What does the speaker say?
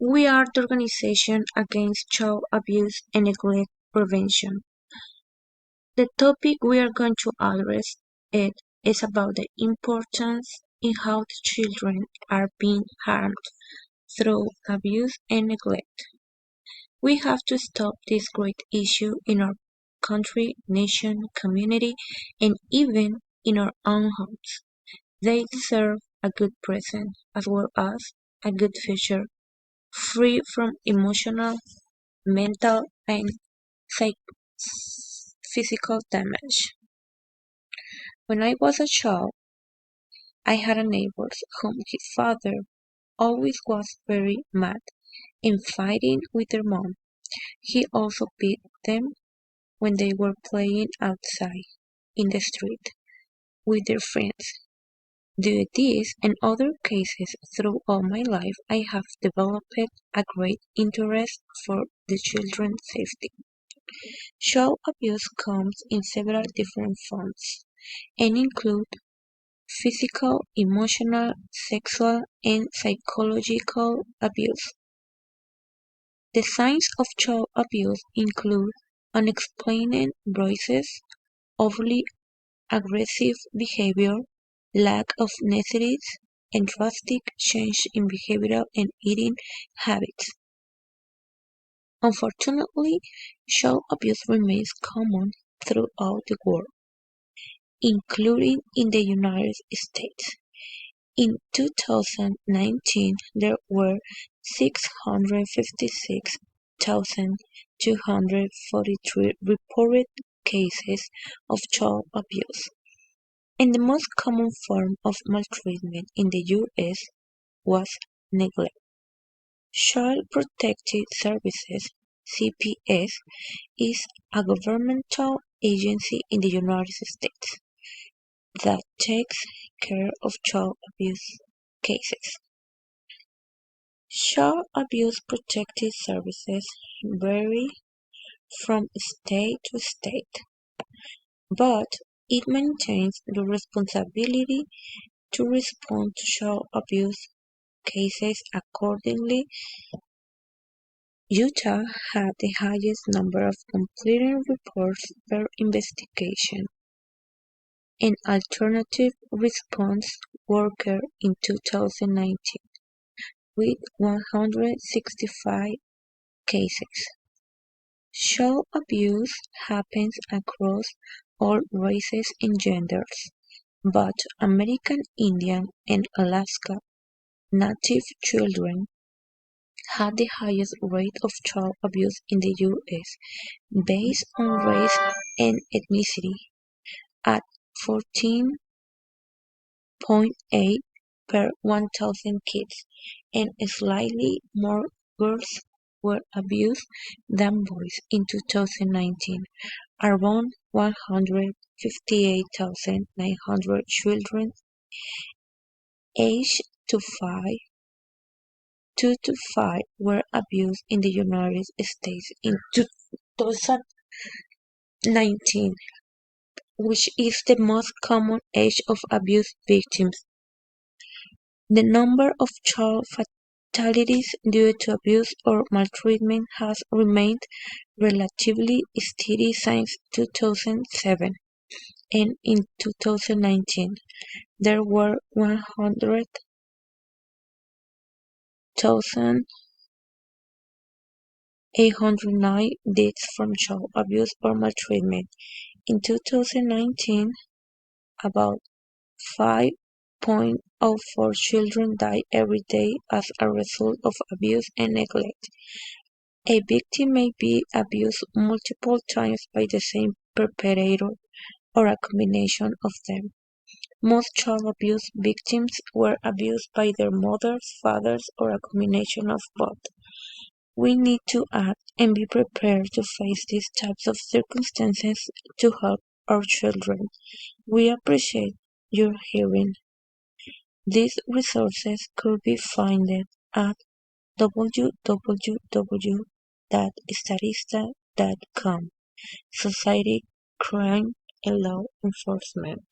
We are the Organization Against Child Abuse and Neglect Prevention. The topic we are going to address it is about the importance in how the children are being harmed through abuse and neglect. We have to stop this great issue in our country, nation, community, and even in our own homes. They deserve a good present as well as a good future, free from emotional, mental, and physical damage. When I was a child, I had a neighbor whom his father always was very mad and fighting with their mom. He also beat them when they were playing outside in the street with their friends. Due to this and other cases throughout my life, I have developed a great interest for the children's safety. Child abuse comes in several different forms and include physical, emotional, sexual, and psychological abuse. The signs of child abuse include unexplained voices, overly aggressive behavior, lack of needs, and drastic change in behavioral and eating habits. Unfortunately, child abuse remains common throughout the world, including in the United States. In 2019, there were 656,243 reported cases of child abuse, and the most common form of maltreatment in the U.S. was neglect. Child Protective Services (CPS) is a governmental agency in the United States that takes care of child abuse cases. Child Abuse Protective Services vary from state to state, but it maintains the responsibility to respond to child abuse cases accordingly. Utah had the highest number of completed reports per investigation. An alternative response worker in 2019 with 165 cases. Child abuse happens across all races and genders, but American Indian and Alaska Native children had the highest rate of child abuse in the U.S. based on race and ethnicity at 14.8 per 1,000 kids, and slightly more girls were abused than boys in 2019. Around 158,900 children aged 2 to 5 were abused in the United States in 2019, which is the most common age of abuse victims. The number of child fatalities due to abuse or maltreatment has remained relatively steady since 2007, and in 2019 there were 100,809 deaths from child abuse or maltreatment. In 2019, about 5.04 children die every day as a result of abuse and neglect. A victim may be abused multiple times by the same perpetrator or a combination of them. Most child abuse victims were abused by their mothers, fathers, or a combination of both. We need to act and be prepared to face these types of circumstances to help our children. We appreciate your hearing. These resources could be found at www.statista.com. Society, Crime, and Law Enforcement.